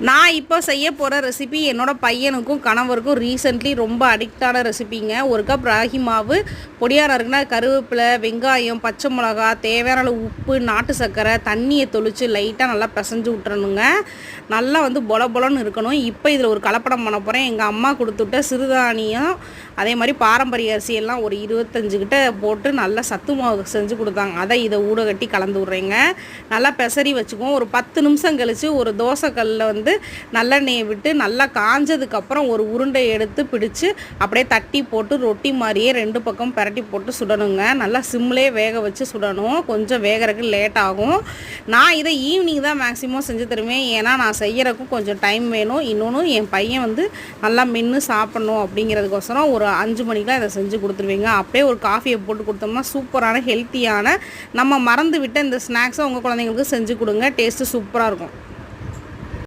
நான் இப்போ செய்ய போகிற ரெசிபி என்னோடய பையனுக்கும் கணவருக்கும் ரீசெண்ட்லி ரொம்ப அடிக்டான ரெசிபிங்க. ஒரு கப் ராகி மாவு, பொடியாக நறுக்குனா கருவேப்பிலை, வெங்காயம், பச்சை மிளகா, தேவையான அளவு உப்பு, நாட்டு சர்க்கரை, தண்ணியை தொளித்து லைட்டாக நல்லா பிசைஞ்சு விட்டுறணுங்க. நல்லா பொல பொலன்னு இருக்கணும். இப்போ இதில் ஒரு கலப்படம் பண்ண போகிறேன். எங்கள் அம்மா கொடுத்துட்ட சிறுதானியம், அதே மாதிரி பாரம்பரிய அரிசியெல்லாம் ஒரு 25 கிட்ட போட்டு நல்லா சத்து மாவு செஞ்சு கொடுத்தாங்க. அதை இதை ஊட கட்டி கலந்து விட்றேங்க. நல்லா பெசரி வச்சுக்குவோம். ஒரு 10 நிமிஷம் கழித்து ஒரு தோசைக்கல்லில் நல்லெண்ணெயை விட்டு நல்லா காஞ்சதுக்கப்புறம் ஒரு உருண்டை எடுத்து பிடிச்சு அப்படியே தட்டி போட்டு ரொட்டி மாதிரியே 2 பக்கம் பரட்டி போட்டு சுடணுங்க. நல்லா சிம்லேயே வேக வச்சு சுடணும். கொஞ்சம் வேகிறதுக்கு லேட் ஆகும். நான் இதை ஈவினிங் தான் மேக்ஸிமம் செஞ்சு தருவேன். ஏன்னா நான் செய்யறதுக்கும் கொஞ்சம் டைம் வேணும். இன்னொன்று என் பையன் நல்லா மென்று சாப்பிட்ணும் அப்படிங்கிறதுக்கோசரம் ஒரு 5 மணிக்கெலாம் இதை செஞ்சு கொடுத்துருவீங்க. அப்படியே ஒரு காஃபியை போட்டு கொடுத்தோம்னா சூப்பரான ஹெல்த்தியான நம்ம மறந்து விட்ட இந்த ஸ்நாக்ஸை உங்கள் குழந்தைங்களுக்கு செஞ்சு கொடுங்க. டேஸ்ட்டு சூப்பராக இருக்கும்.